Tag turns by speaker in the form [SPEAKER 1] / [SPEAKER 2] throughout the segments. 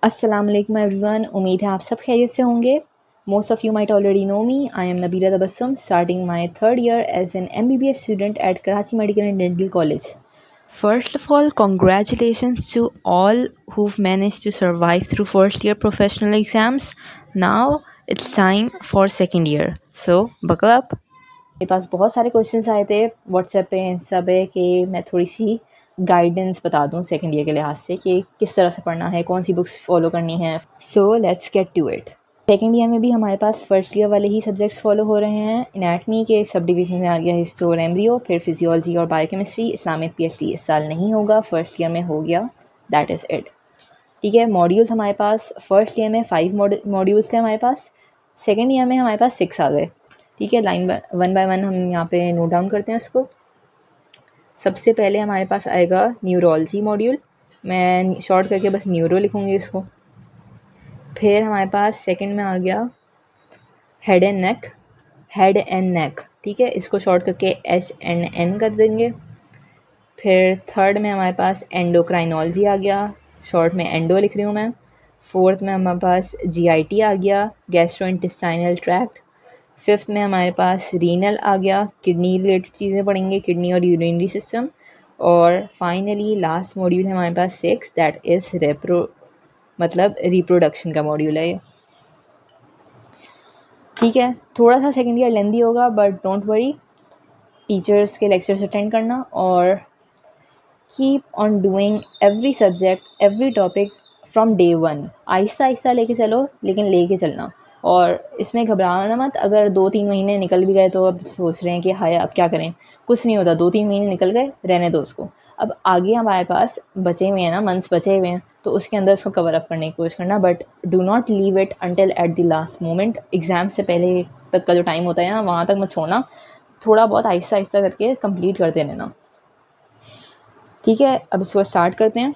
[SPEAKER 1] अस्सलाम वालेकुम एवरीवन, उम्मीद है आप सब खैरियत से होंगे। Most of you might already know me. I am Nabila Tabassum, starting my third year as an MBBS student at Karachi medical and dental college. First of all, congratulations to all who've managed to survive through first year professional exams. Now it's time for second year. So, buckle up. मेरे पास बहुत सारे questions आए थे WhatsApp पे, Insta पे कि मैं थोड़ी सी गाइडेंस बता दूं सेकंड ईयर के लिहाज से कि किस तरह से पढ़ना है, कौन सी बुक्स फॉलो करनी है। So let's get to it. Second year में भी हमारे पास फर्स्ट ईयर वाले ही सब्जेक्ट्स फॉलो हो रहे हैं। एनाटमी के सब डिवीजन में आ गया हिस्टो और एम्ब्रियो, फिर फिजियोलॉजी और बायोकेमिस्ट्री। इस्लामिक PhD इस साल नहीं होगा, फर्स्ट ईयर में हो गया, दैट इज़ इट। ठीक है, मॉड्यूल्स हमारे पास फर्स्ट ईयर में 5 मॉड्यूल्स थे हमारे पास, सेकेंड ईयर में हमारे पास 6 आ गए। ठीक है, वन बाय वन हम यहाँ पे नोट डाउन करते हैं उसको। सबसे पहले हमारे पास आएगा न्यूरोलॉजी मॉड्यूल, मैं शॉर्ट करके बस न्यूरो लिखूँगी इसको। फिर हमारे पास सेकंड में आ गया हेड एंड नेक, ठीक है, इसको शॉर्ट करके HNN कर देंगे। फिर थर्ड में हमारे पास एंडोक्राइनोलॉजी आ गया, शॉर्ट में एंडो लिख रही हूँ मैं। फोर्थ में हमारे पास GIT आ गया, गैस्ट्रो इंटेस्टाइनल ट्रैक्ट। फिफ्थ में हमारे पास रीनल आ गया, किडनी रिलेटेड चीज़ें पढ़ेंगे, किडनी और यूरिनरी सिस्टम। और फाइनली लास्ट मॉड्यूल है हमारे पास 6, दैट इज़ रिप्रोडक्शन का मॉड्यूल है ये। ठीक है, थोड़ा सा सेकेंड ईयर लेंदी होगा बट डोंट वरी, टीचर्स के लेक्चर्स अटेंड करना और keep on doing every subject every topic from day one. Aahista Aahista लेके चलो, लेकिन लेके चलना। और इसमें घबराना मत, अगर 2-3 महीने निकल भी गए तो अब सोच रहे हैं कि हाय अब क्या करें, कुछ नहीं होता, 2-3 महीने निकल गए, रहने दो उसको। अब आगे हमारे पास बचे हुए हैं ना, मंथ्स बचे हुए हैं, तो उसके अंदर उसको कवर अप करने की कोशिश करना, but do not leave it until at the last moment. Exam से पहले तक का जो टाइम होता है ना, वहाँ तक मत छोड़ना, थोड़ा बहुत आहिस्ता आहिस्ता करके कंप्लीट करते रहना। ठीक है, अब इसको स्टार्ट करते हैं।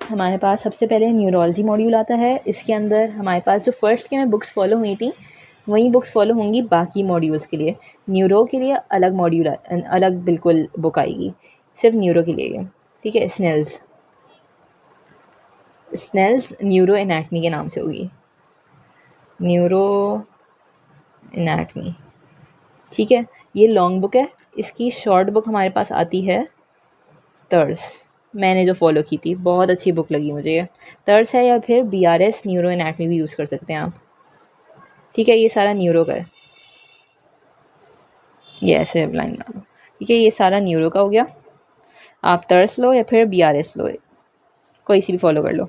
[SPEAKER 1] हमारे पास सबसे पहले न्यूरोलॉजी मॉड्यूल आता है। इसके अंदर हमारे पास जो फर्स्ट के में बुक्स फॉलो हुई थी वही बुक्स फॉलो होंगी बाकी मॉड्यूल्स के लिए। न्यूरो के लिए अलग मॉड्यूल, अलग बिल्कुल बुक आएगी सिर्फ न्यूरो के लिए। ठीक है, स्नेल्स न्यूरो एनाटमी के नाम से होगी, न्यूरो एनाटमी। ठीक है, ये लॉन्ग बुक है। इसकी शॉर्ट बुक हमारे पास आती है तर्स, मैंने जो फॉलो की थी, बहुत अच्छी बुक लगी मुझे ये। तर्स है, या फिर BRS न्यूरो एनाटमी भी यूज़ कर सकते हैं आप। ठीक है, ये सारा न्यूरो का है, ये ऐसे लाइन बना लो। ठीक है, ये सारा न्यूरो का हो गया। आप तर्स लो या फिर BRS लो, कोई सी भी फॉलो कर लो।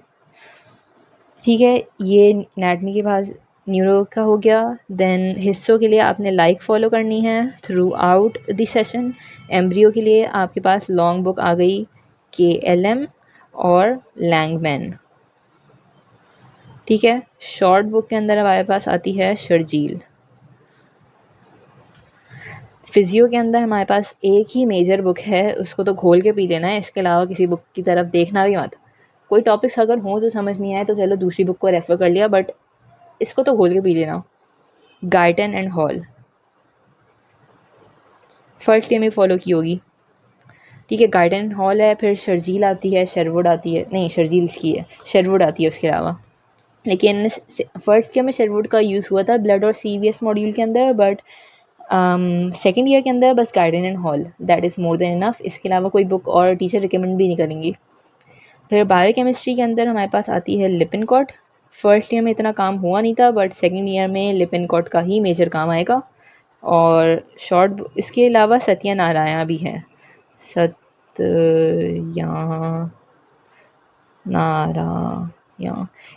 [SPEAKER 1] ठीक है, ये एनाटमी के बाद न्यूरो का हो गया। देन हिस्सों के लिए आपने लाइक फॉलो करनी है through out the session. Embryo के लिए आपके पास लॉन्ग बुक आ गई KLM और लैंगमैन। ठीक है, शॉर्ट बुक के अंदर हमारे पास आती है शर्जील। फिजियो के अंदर हमारे पास एक ही मेजर बुक है, उसको तो खोल के पी लेना है, इसके अलावा किसी बुक की तरफ देखना भी मत। कोई टॉपिक्स अगर हों जो समझ नहीं आए तो चलो दूसरी बुक को रेफ़र कर लिया, बट इसको तो खोल के पी लेना। Guyton and hall first year में फॉलो की होगी। ठीक है, गाइटन एंड हॉल है, फिर शर्जील आती है, शेरवुड आती है, नहीं शर्जील इसकी है, शेरवुड आती है उसके अलावा। लेकिन फर्स्ट ईयर में शेरवुड का यूज़ हुआ था ब्लड और CVS मॉड्यूल के अंदर, बट सेकेंड ईयर के अंदर बस Guyton and hall, that is more than enough. इसके अलावा कोई बुक और टीचर रिकमेंड भी नहीं करेंगी। फिर बायोकेमिस्ट्री के अंदर हमारे पास आती है लिपिनकॉट। फर्स्ट ईयर में इतना काम हुआ नहीं था, बट सेकेंड ईयर में लिपिनकॉट का ही मेजर काम आएगा। और शॉर्ट इसके अलावा सत्यनारायण भी है, सत्यनारायण,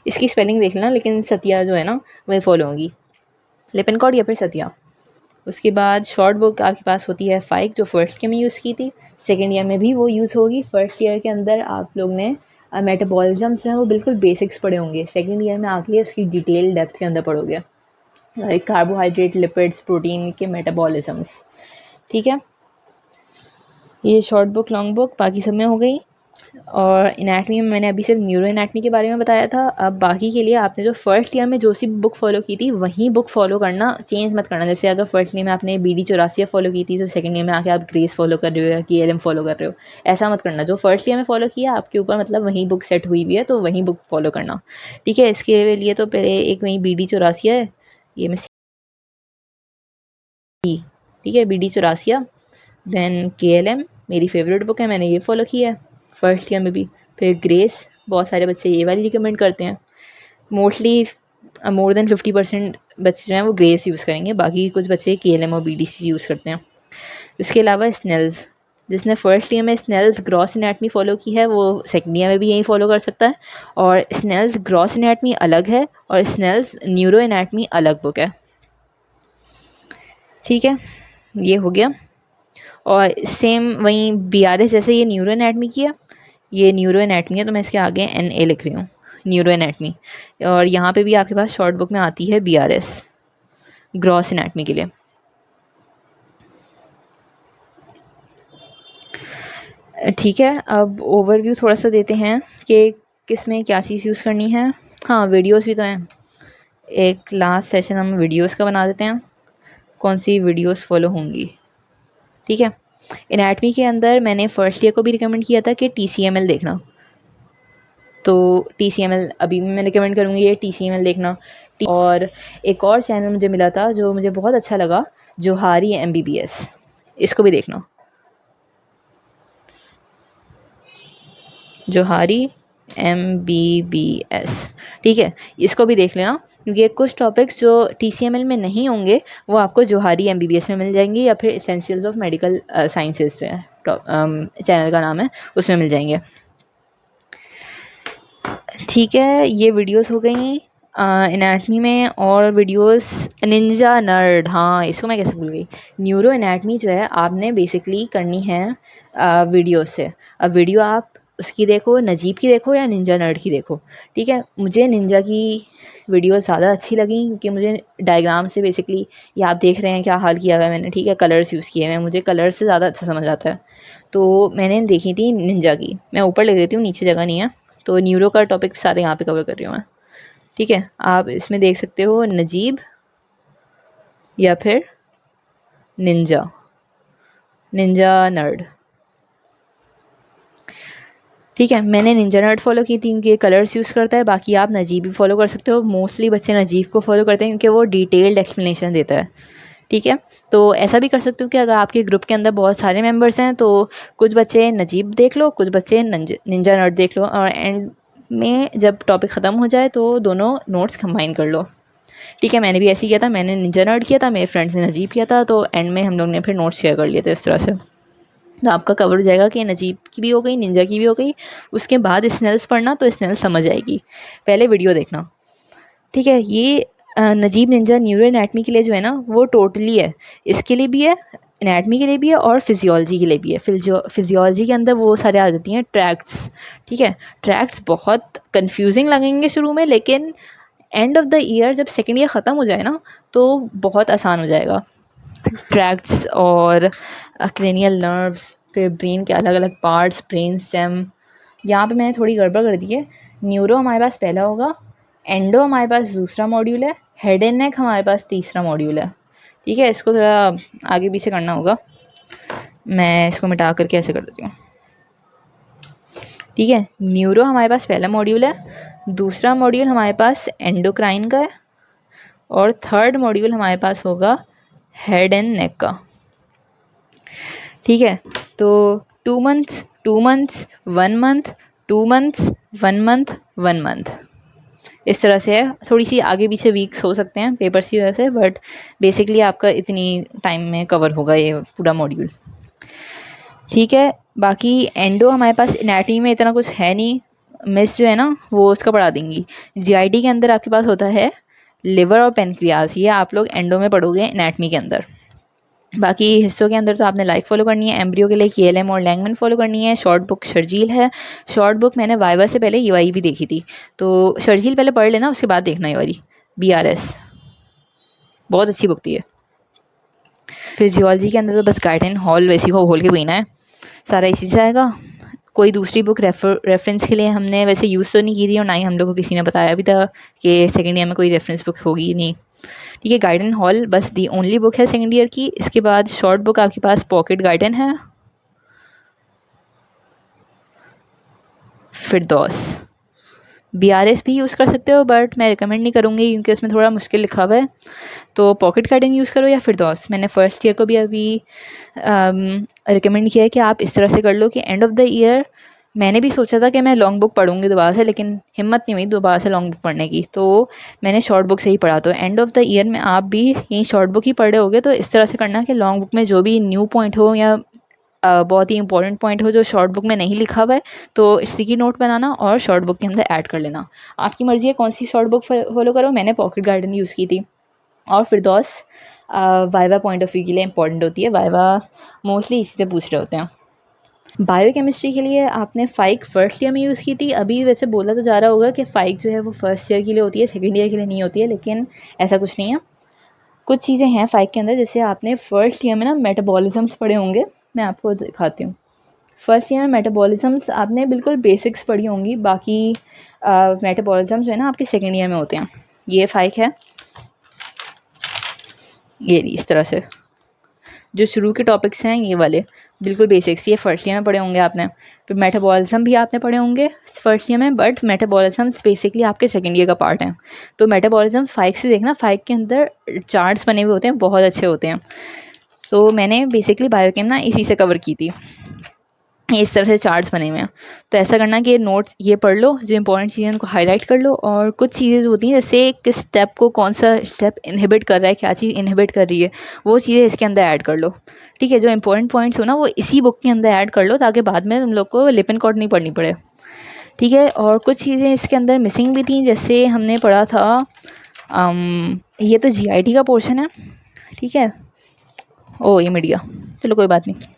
[SPEAKER 1] इसकी स्पेलिंग देख लेना, लेकिन सत्या जो है ना वही फॉलो होगी, लिपिनकॉट या फिर सत्या। उसके बाद शॉर्ट बुक आपके पास होती है फाइक, जो फर्स्ट ईयर में यूज़ की थी, सेकेंड ईयर में भी वो यूज़ होगी। फर्स्ट ईयर के अंदर आप लोग ने मेटाबॉलिज्म जो है वो बिल्कुल बेसिक्स पढ़े होंगे, सेकेंड ईयर में आके उसकी डिटेल डेप्थ के अंदर पढ़ोगे, लाइक कार्बोहाइड्रेट, लिपिड्स, प्रोटीन के मेटाबॉलिज्म्स। ठीक है, ये शॉर्ट बुक लॉन्ग बुक बाकी सब में हो गई। और एनाटमी में मैंने अभी सिर्फ न्यूरो एनाटमी के बारे में बताया था। अब बाकी के लिए आपने जो फर्स्ट ईयर में जो सी बुक फॉलो की थी वही बुक फॉलो करना, चेंज मत करना। जैसे अगर फर्स्ट ईयर में आपने BD84 फॉलो की थी तो सेकंड ईयर में आके आप ग्रेस फॉलो कर रहे हो या KLM फॉलो कर रहे हो, ऐसा मत करना। जो फर्स्ट ईयर में फॉलो किया आपके ऊपर मतलब वही बुक सेट हुई है तो वही बुक फॉलो करना, ठीक है। इसके लिए तो पहले एक वही BD84 है, ये मैं ठीक है, BD84, देन KLM मेरी फेवरेट बुक है, मैंने ये फॉलो किया है फर्स्ट ईयर में भी। फिर ग्रेस, बहुत सारे बच्चे ये वाली रिकमेंड करते हैं, मोस्टली मोर देन 50% बच्चे जो हैं वो ग्रेस यूज़ करेंगे, बाकी कुछ बच्चे KLM और BDC यूज़ करते हैं। उसके अलावा स्नेल्स, जिसने फर्स्ट ईयर में स्नेल्स ग्रॉस एनाटमी फॉलो की है वो सेकेंड ईयर में भी यही फॉलो कर सकता है। और स्नेल्स ग्रॉस एनाटमी अलग है और स्नेल्स न्यूरो एनाटमी अलग बुक है, ठीक है, ये हो गया। और सेम वहीं BRS जैसे ये न्यूरो एनाटमी की है, ये न्यूरो एनाटमी है तो मैं इसके आगे NA लिख रही हूँ, न्यूरो एनाटमी। और यहाँ पे भी आपके पास शॉर्ट बुक में आती है BRS ग्रॉस एनाटमी के लिए, ठीक है। अब ओवरव्यू थोड़ा सा देते हैं कि किस में क्या चीज़ यूज़ करनी है। हाँ, वीडियोस भी तो हैं, एक लास्ट सेशन हम वीडियोस का बना देते हैं, कौन सी वीडियोस फॉलो होंगी, ठीक है। एनाटमी के अंदर मैंने फर्स्ट ईयर को भी रिकमेंड किया था कि TCML देखना, तो TCML अभी भी मैं रिकमेंड करूँगी ये TCML देखना। और एक और चैनल मुझे मिला था जो मुझे बहुत अच्छा लगा, जोहारी MBBS, इसको भी देखना, जोहारी MBBS, ठीक है, इसको भी देख लेना क्योंकि कुछ टॉपिक्स जो TCML में नहीं होंगे वो आपको जोहारी MBBS में मिल जाएंगे, या फिर essentials of medical sciences channel का नाम है, उसमें मिल जाएंगे, ठीक है। ये वीडियोस हो गई एनाटमी में। और वीडियोस निंजा नर्ड, हाँ इसको मैं कैसे भूल गई। न्यूरो एनाटमी जो है आपने बेसिकली करनी है वीडियोस से। अब वीडियो आप उसकी देखो, नजीब की देखो या निंजा नर्ड की देखो, ठीक है। मुझे निंजा की वीडियो ज़्यादा अच्छी लगी क्योंकि मुझे डायग्राम से बेसिकली, ये आप देख रहे हैं क्या हाल किया हुआ है मैंने, ठीक है, कलर्स यूज़ किए हैं, मुझे कलर से ज़्यादा अच्छा समझ आता है, तो मैंने देखी थी निंजा की। मैं ऊपर लिख देती हूँ, नीचे जगह नहीं है, तो न्यूरो का टॉपिक सारे यहाँ पे कवर कर रही हूँ मैं, ठीक है। आप इसमें देख सकते हो नजीब या फिर निंजा, निंजा नर्ड, ठीक है। मैंने निंजा नर्ड फॉलो की थी क्योंकि कलर्स यूज़ करता है, बाकी आप नजीब भी फॉलो कर सकते हो। मोस्टली बच्चे नजीब को फॉलो करते हैं क्योंकि वो डिटेल्ड एक्सप्लेनेशन देता है, ठीक है। तो ऐसा भी कर सकते हो कि अगर आपके ग्रुप के अंदर बहुत सारे मेंबर्स हैं तो कुछ बच्चे नजीब देख लो, कुछ बच्चे निंजा नर्ड देख लो, और एंड में जब टॉपिक ख़त्म हो जाए तो दोनों नोट्स कंबाइन कर लो, ठीक है। मैंने भी ऐसे ही किया था, मैंने निंजा नर्ड किया था, मेरे फ्रेंड्स ने नजीब किया था, तो एंड में हम लोग ने फिर नोट्स शेयर कर लिए थे इस तरह से। तो आपका कवर हो जाएगा कि नजीब की भी हो गई, निंजा की भी हो गई, उसके बाद स्नेल्स पढ़ना तो स्नेल्स समझ आएगी, पहले वीडियो देखना, ठीक है। ये नजीब निंजा न्यूरो एनाटमी के लिए जो है ना वो टोटली है, इसके लिए भी है, एनाटमी के लिए भी है और फिजियोलॉजी के लिए भी है। फिजियोलॉजी के अंदर वो सारे आ जाती हैं ट्रैक्ट्स, ठीक है। ट्रैक्ट्स बहुत कंफ्यूजिंग लगेंगे शुरू में, लेकिन एंड ऑफ द ईयर जब सेकेंड ईयर ख़त्म हो जाए ना तो बहुत आसान हो जाएगा। ट्रैक्ट्स और क्रेनियल नर्व्स, फिर ब्रेन के अलग अलग पार्ट्स, ब्रेन स्टेम, यहाँ पे मैंने थोड़ी गड़बड़ कर दी है। न्यूरो हमारे पास पहला होगा, एंडो हमारे पास दूसरा मॉड्यूल है, हेड एंड नेक हमारे पास तीसरा मॉड्यूल है, ठीक है। इसको थोड़ा आगे पीछे करना होगा, मैं इसको मिटा करके ऐसे कर देती हूँ, ठीक है। न्यूरो हमारे पास पहला मॉड्यूल है, दूसरा मॉड्यूल हमारे पास एंडोक्राइन का है, और थर्ड मॉड्यूल हमारे पास होगा हेड एंड नेक का, ठीक है। तो 2 months 2 months 1 month 2 months 1 month 1 month, इस तरह से है। थोड़ी सी आगे पीछे वीक्स हो सकते हैं पेपर्स की वजह से, बट बेसिकली आपका इतनी टाइम में कवर होगा ये पूरा मॉड्यूल, ठीक है। बाकी एंडो हमारे पास एनाटमी में इतना कुछ है नहीं, मिस जो है ना वो उसका पढ़ा देंगी। GID के अंदर आपके पास होता है लिवर और पेनक्रियाज, ये आप लोग एंडो में पढ़ोगे एनाटमी के अंदर। बाकी हिस्सों के अंदर तो आपने लाइक फॉलो करनी है, एम्ब्रियो के लिए KLM और लैंगमैन फॉलो करनी है। शॉर्ट बुक शर्जील है, शॉर्ट बुक मैंने वाइवा से पहले ये भी देखी थी, तो शर्जील पहले पढ़ लेना, उसके बाद देखना ये वाली BRS, बहुत अच्छी बुक थी है। फिजियोलॉजी के अंदर तो बस गाइडन हॉल वैसी को खोल के पीना है, सारा इसी से आएगा। कोई दूसरी बुक रेफरेंस के लिए हमने वैसे यूज़ तो नहीं की थी और ना ही हम लोग को किसी ने बताया भी था कि सेकेंड ईयर में कोई रेफरेंस बुक होगी नहीं। ठीक है, गाइडन हॉल बस दी ओनली बुक है सेकेंड ईयर की। इसके बाद शॉर्ट बुक आपके पास पॉकेट गाइडन है, फिरदौस, BRS भी यूज़ कर सकते हो बट मैं रिकमेंड नहीं करूँगी क्योंकि उसमें थोड़ा मुश्किल लिखा हुआ है। तो पॉकेट गाइडन यूज़ करो या फिरदौस। मैंने फ़र्स्ट ईयर को भी अभी रिकमेंड किया है कि आप इस तरह से कर लो कि एंड ऑफ द ईयर, मैंने भी सोचा था कि मैं लॉन्ग बुक पढ़ूंगी दोबारा से, लेकिन हिम्मत नहीं हुई दोबारा से लॉन्ग बुक पढ़ने की, तो मैंने शॉर्ट बुक से ही पढ़ा। तो एंड ऑफ द ईयर में आप भी यही शॉर्ट बुक ही पढ़ रहे होगे, तो इस तरह से करना कि लॉन्ग बुक में जो भी न्यू पॉइंट हो या बहुत ही इंपॉर्टेंट पॉइंट हो जो शॉर्ट बुक में नहीं लिखा हुआ है, तो स्टिकी नोट बनाना और शॉर्ट बुक के अंदर ऐड कर लेना। आपकी मर्ज़ी है कौन सी शॉर्ट बुक फॉलो करो। मैंने पॉकेट गाइडन यूज़ की थी। और फिरदौस वाइवा पॉइंट ऑफ व्यू के लिए इंपॉर्टेंट होती है, वाइवा मोस्टली इसी से पूछ रहे होते हैं। बायोकेमिस्ट्री के लिए आपने फ़ाइक फर्स्ट ईयर में यूज़ की थी। अभी वैसे बोला तो जा रहा होगा कि फ़ाइक जो है वो फर्स्ट ईयर के लिए होती है, सेकेंड ईयर के लिए नहीं होती है, लेकिन ऐसा कुछ नहीं है। कुछ चीज़ें हैं फ़ाइक के अंदर, जैसे आपने फर्स्ट ईयर में ना मेटाबॉलिज़म्स पढ़े होंगे, मैं आपको दिखाती हूँ। फर्स्ट ईयर में मेटाबॉलिज़म्स आपने बिल्कुल बेसिक्स पढ़ी होंगी, बाकी मेटाबॉलिज़म्स जो है ना आपके सेकेंड ईयर में होते हैं। ये फ़ाइक है, ये इस तरह से जो शुरू के टॉपिक्स हैं ये वाले बिल्कुल बेसिक्स, ये फर्स्ट ईयर में पढ़े होंगे आपने। फिर मेटाबॉलिज्म भी आपने पढ़े होंगे फर्स्ट ईयर में, बट मेटाबॉलिज्म बेसिकली आपके सेकेंड ईयर का पार्ट है। तो मेटाबॉलिज्म फाइक से देखना, फाइक के अंदर चार्ट्स बने हुए होते हैं, बहुत अच्छे होते हैं। सो मैंने बेसिकली बायोकेम ना इसी से कवर की थी, इस तरह से चार्ट्स बने हुए हैं। तो ऐसा करना कि नोट्स ये पढ़ लो, जो इंपॉर्टेंट चीज़ें उनको हाईलाइट कर लो, और कुछ चीज़ें होती हैं जैसे किस स्टेप को कौन सा स्टेप इनहिबिट कर रहा है, क्या चीज़ इनहिबिट कर रही है, वो चीज़ें इसके अंदर ऐड कर लो। ठीक है, जो इंपॉर्टेंट पॉइंट्स हो ना वो इसी बुक के अंदर ऐड कर लो, ताकि बाद में तुम लोग को लिपिन कोड नहीं पढ़नी पड़े। ठीक है, और कुछ चीज़ें इसके अंदर मिसिंग भी थी, जैसे हमने पढ़ा था ये तो GIT का पोर्शन है। ठीक है, ओ ये मीडिया, चलो कोई बात नहीं।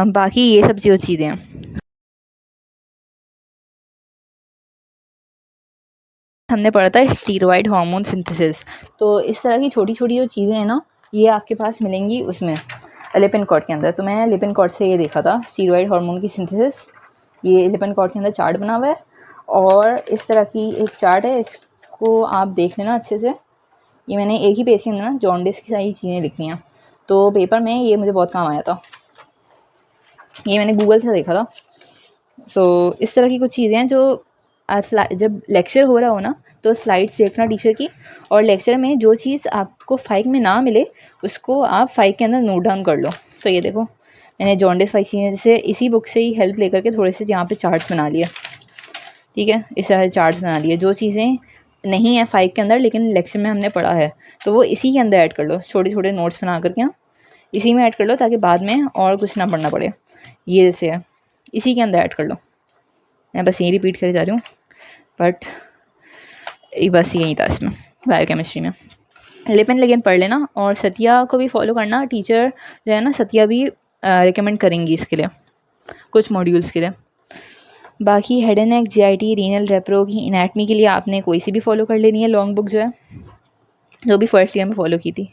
[SPEAKER 1] बाकी ये सब जो चीज़ें हैं हमने पढ़ा था स्टीरॉयड हार्मोन सिंथेसिस। तो इस तरह की छोटी छोटी जो चीज़ें हैं ना, ये आपके पास मिलेंगी उसमें लिपिन कोड के अंदर। तो मैं लिपिन कोड से ये देखा था स्टीरॉयड हार्मोन की सिंथेसिस, ये लिपिन कोड के अंदर चार्ट बना हुआ है, और इस तरह की एक चार्ट है, इसको आप देख लेना अच्छे से। ये मैंने एक ही पेज के अंदर ना जॉन्डिस की सारी चीज़ें लिखी हैं, तो पेपर में ये मुझे बहुत काम आया था, ये मैंने गूगल से देखा था। सो इस तरह की कुछ चीज़ें हैं जो जब लेक्चर हो रहा हो ना तो स्लाइड्स देखना टीचर की, और लेक्चर में जो चीज़ आपको फाइक में ना मिले उसको आप फाइक के अंदर नोट डाउन कर लो। तो ये देखो मैंने जॉन्डिस फाइक चीज़ें जैसे इसी बुक से ही हेल्प लेकर के थोड़े से यहाँ पे चार्ट्स बना लिए। ठीक है, इस तरह से चार्ट्स बना लिए, जो चीज़ें नहीं है फाइक के अंदर लेकिन लेक्चर में हमने पढ़ा है तो वो इसी के अंदर ऐड कर लो, छोटे छोटे नोट्स बना करके इसी में ऐड कर लो, ताकि बाद में और कुछ ना पढ़ना पड़े। ये जैसे है इसी के अंदर ऐड कर लो, मैं बस यही रिपीट कर जा रही हूँ, बट बस यही था इसमें बायोकेमिस्ट्री में। लिपिन लेकिन पढ़ लेना, और सतिया को भी फॉलो करना, टीचर जो है ना सतिया भी रिकमेंड करेंगी इसके लिए कुछ मॉड्यूल्स के लिए। बाकी head and neck, GIT, renal, repro की एनाटमी के लिए आपने कोई सी भी फॉलो कर लेनी है लॉन्ग बुक जो है, जो भी फर्स्ट ईयर में फॉलो की थी।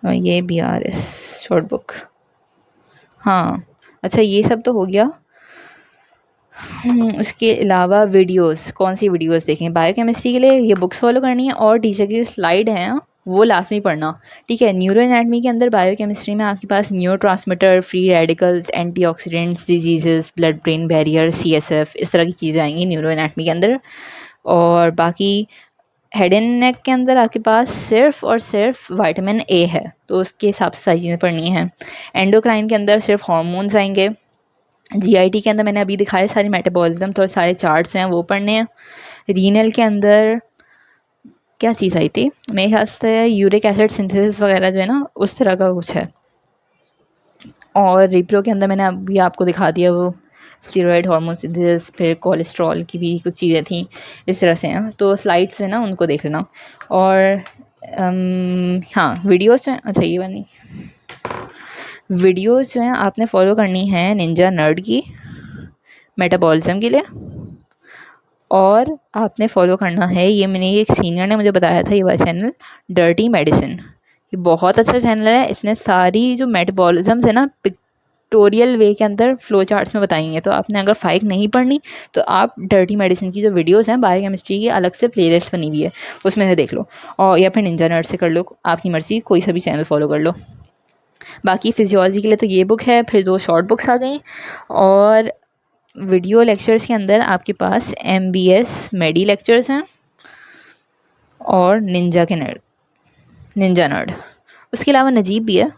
[SPEAKER 1] और ये BRS शॉर्ट बुक, हाँ अच्छा ये सब तो हो गया। उसके अलावा वीडियोस, कौन सी वीडियोस देखें बायोकेमिस्ट्री के लिए, ये बुक्स फॉलो करनी है, और टीचर की स्लाइड है वो लास्ट में पढ़ना। ठीक है, न्यूरो एनाटमी के अंदर बायोकेमिस्ट्री में आपके पास neurotransmitter, free radicals, antioxidants, diseases, blood brain barrier, CSF, इस तरह की चीज़ें आएंगी न्यूरो एनाटमी के अंदर। और बाकी हेड एंड नेक के अंदर आपके पास सिर्फ और सिर्फ विटामिन A है, तो उसके हिसाब से सारी चीज़ें पढ़नी है। एंडोक्राइन के अंदर सिर्फ हार्मोन्स आएंगे। GIT के अंदर मैंने अभी दिखाए सारे मेटाबॉलिज्म तो सारे चार्ट्स हैं वो पढ़ने हैं। रीनल के अंदर क्या चीज़ आई थी, मेरे ख्याल से यूरिक एसिड सिंथेसिस वगैरह जो है ना उस तरह का कुछ है। और रिप्रो के अंदर मैंने अभी आपको दिखा दिया वो स्टीरॉयड हार्मोन सिंथेसिस, फिर कोलेस्ट्रॉल की भी कुछ चीज़ें थी इस तरह से हैं। तो स्लाइड्स है ना उनको देख लेना। और हाँ वीडियोज़ हैं, अच्छा ये वाली वीडियोज़ जो हैं आपने फॉलो करनी है निंजा नर्ड की मेटाबॉलिज्म के लिए, और आपने फॉलो करना है, ये मैंने एक सीनियर ने मुझे बताया था ये वाला चैनल, डर्टी मेडिसिन, ये बहुत अच्छा चैनल है, इसने सारी जो मेटाबॉलिज्म्स है ना पिक्टोरियल वे के अंदर फ्लो चार्ट्स में बताई हैं। तो आपने अगर फाइक नहीं पढ़नी तो आप डर्टी मेडिसिन की जो वीडियोस हैं बायोकेमिस्ट्री की अलग से प्लेलिस्ट बनी हुई है उसमें से देख लो, और या फिर निंजा नर्ड से कर लो, आपकी मर्ज़ी, कोई सा भी चैनल फॉलो कर लो। बाकी फिजियोलॉजी के लिए तो ये बुक है, फिर 2 शॉर्ट बुक्स आ गई, और वीडियो लेक्चर्स के अंदर आपके पास MBS मेडी लेक्चर्स हैं और निंजा नर्ड। उसके अलावा नजीब भी है।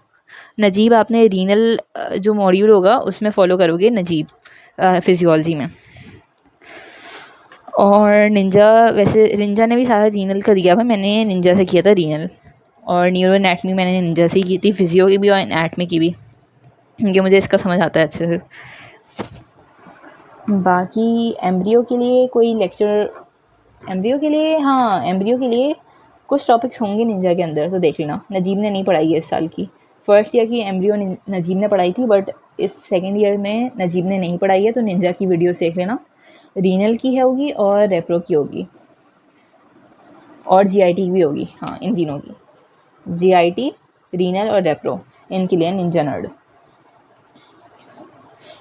[SPEAKER 1] नजीब आपने रीनल जो मॉड्यूल होगा उसमें फॉलो करोगे नजीब फिजियोलॉजी में। और निंजा ने भी सारा रीनल का दिया हुआ, मैंने निंजा से किया था रीनल, और न्यूरो एनाटमी मैंने निंजा से की थी, फिजियो की भी और एनाटमी की भी, क्योंकि मुझे इसका समझ आता है अच्छे से। बाकी एम्ब्रियो के लिए कोई लेक्चर, एम्ब्रियो के लिए कुछ टॉपिक्स होंगे निंजा के अंदर, तो देख लेना। नजीब ने नहीं पढ़ाई है इस साल की, फर्स्ट ईयर की एम्ब्रियो नजीब ने पढ़ाई थी, बट इस सेकेंड ईयर में नजीब ने नहीं पढ़ाई है, तो निंजा की वीडियो देख लेना। रीनल की होगी और रेप्रो की होगी और GIT की भी होगी, हाँ इन तीनों की, GIT, रीनल और रेप्रो, इनके लिए निंजा नर्ड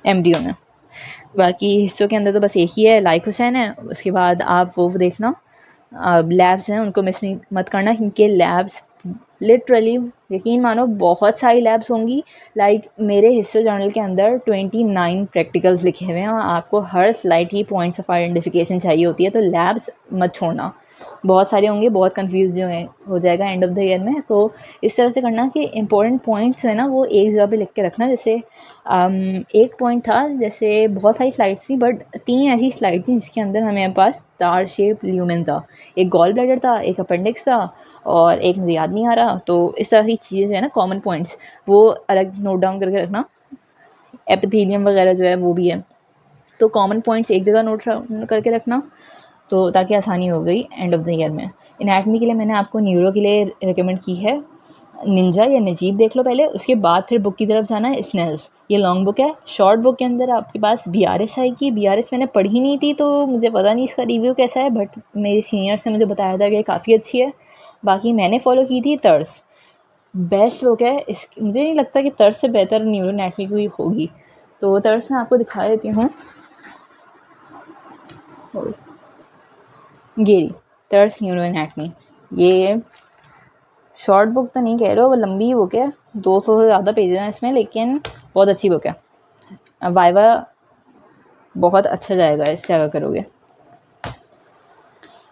[SPEAKER 1] एम्ब्रियो में। बाकी हिस्सों के अंदर तो बस एक ही है, लाइक हुसैन है। उसके बाद आप वो देखना, लैब्स हैं उनको मिस मत करना, क्योंकि लैब्स लिटरली यकीन मानो बहुत सारी लैब्स होंगी। लाइक मेरे हिस्ट्री जर्नल के अंदर 29 प्रैक्टिकल्स लिखे हुए हैं, और आपको हर स्लाइड की पॉइंट्स ऑफ आइडेंटिफिकेशन चाहिए होती है, तो लैब्स मत छोड़ना, बहुत सारे होंगे, बहुत कन्फ्यूज जो है हो जाएगा एंड ऑफ द ईयर में। तो इस तरह से करना कि इंपॉर्टेंट पॉइंट्स है ना वो एक जगह पे लिख के रखना। जैसे एक पॉइंट था, जैसे बहुत सारी स्लाइड्स थी बट 3 ऐसी स्लाइड थी जिसके अंदर हमारे पास स्टार शेप ल्यूमेन था, एक गॉल ब्लैडर था, एक अपेंडिक्स था, और एक मुझे याद नहीं आ रहा। तो इस तरह की चीज़ें जो है ना कॉमन पॉइंट्स, वो अलग नोट डाउन करके रखना। एपिथेलियम वगैरह जो है वो भी है, तो कॉमन पॉइंट्स एक जगह नोट करके रखना, तो ताकि आसानी हो गई एंड ऑफ द ईयर में। एनाटमी के लिए मैंने आपको न्यूरो के लिए रिकमेंड की है निंजा या नजीब, देख लो पहले, उसके बाद फिर बुक की तरफ जाना है स्नेल्स। ये लॉन्ग बुक है। शॉर्ट बुक के अंदर आपके पास BRS आएगी। BRS मैंने पढ़ी नहीं थी तो मुझे पता नहीं इसका रिव्यू कैसा है, बट मेरे सीनियर से मुझे बताया था कि काफ़ी अच्छी है। बाकी मैंने फॉलो की थी तर्स, बेस्ट बुक है। इस मुझे नहीं लगता कि तर्स से बेहतर न्यूरो एनाटमी कोई होगी, तो तर्स मैं आपको दिखा देती हूँ। गेरी तर्स न्यूरो एनाटमी, ये शॉर्ट बुक तो नहीं कह रहे हो, वो लंबी बुक है, 200 से ज़्यादा पेजेस हैं इसमें, लेकिन बहुत अच्छी बुक है। वाइवा बहुत अच्छा जाएगा इससे अगर करोगे।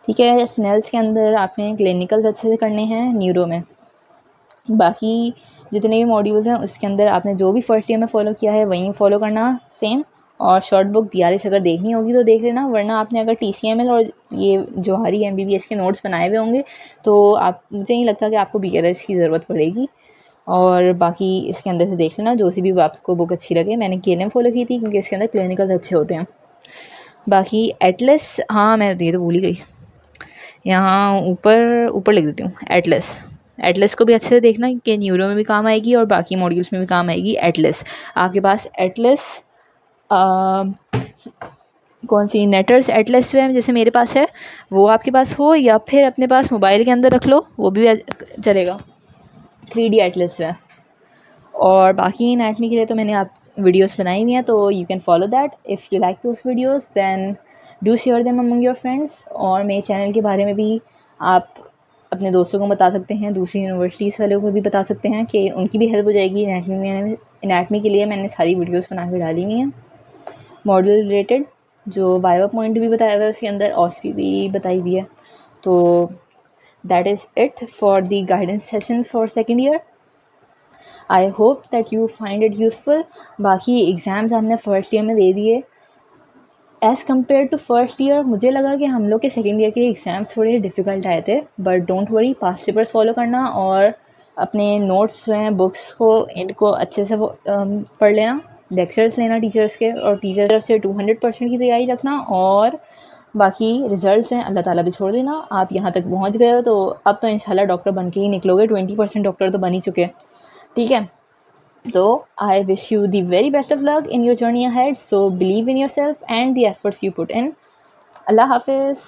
[SPEAKER 1] ठीक है, स्नेल्स के अंदर आपने क्लिनिकल्स अच्छे से करने हैं न्यूरो में। बाकी जितने भी मॉड्यूल्स हैं उसके अंदर आपने जो भी फर्स्ट ईयर में फॉलो किया है वहीं फॉलो करना सेम। और शॉर्ट बुक BRS अगर देखनी होगी तो देख लेना, वरना आपने अगर TCML और ये जोहारी MBBS के नोट्स बनाए हुए होंगे तो आप, मुझे नहीं लगता कि आपको BRS की ज़रूरत पड़ेगी। और बाकी इसके अंदर से देख लेना जो सी भी आपको बुक अच्छी लगे। मैंने KLM फॉलो की थी क्योंकि इसके अंदर क्लिनिकल्स अच्छे होते हैं। बाकी एटलस, हाँ मैं ये तो भूल ही गई, यहाँ ऊपर ऊपर लिख देती हूँ एटलस को भी अच्छे से देखना कि न्यूरो में भी काम आएगी और बाकी मॉड्यूल्स में भी काम आएगी। एटलस आपके पास एटलस कौन सी नेटर्स एटलस है जैसे मेरे पास है वो आपके पास हो, या फिर अपने पास मोबाइल के अंदर रख लो वो भी चलेगा। 3D एटलस है। और बाकी एनाटमी के लिए तो मैंने आप वीडियोस बनाई हुई हैं, तो you can follow that if you like those videos, then do share them among your friends. और मेरे चैनल के बारे में भी आप अपने दोस्तों को बता सकते हैं, दूसरी यूनिवर्सिटीज़ वालों को भी बता सकते हैं कि उनकी भी हेल्प हो जाएगी। एनाटमी के लिए मैंने सारी वीडियोस बना के डाली हुई हैं मॉडल रिलेटेड, जो वाइवा पॉइंट भी बताया हुआ है उसके अंदर, OSPI भी बताई हुई है। तो that is it for the guidance session for second year. I hope that you find it useful. बाकी एग्ज़ाम्स हमने फ़र्स्ट ईयर में दे दिए। As compare to first year मुझे लगा कि हम लोग के सेकेंड ईयर के एग्ज़ाम्स थोड़े डिफ़िकल्ट आए थे, but don't worry, past papers follow करना और अपने नोट्स जो हैं बुक्स को इनको अच्छे से पढ़ लेना, लेक्चर्स लेना टीचर्स के, और टीचर्स से 200% की तैयारी रखना। और बाकी रिजल्ट्स हैं अल्लाह ताला भी छोड़ देना। आप यहाँ तक पहुँच गए हो तो अब तो इंशाल्लाह डॉक्टर बन के ही निकलोगे, 20% डॉक्टर तो बन ही चुके, ठीक है। So I wish you the very best of luck in your journey ahead. So believe in yourself and the efforts you put in. Allah Hafiz.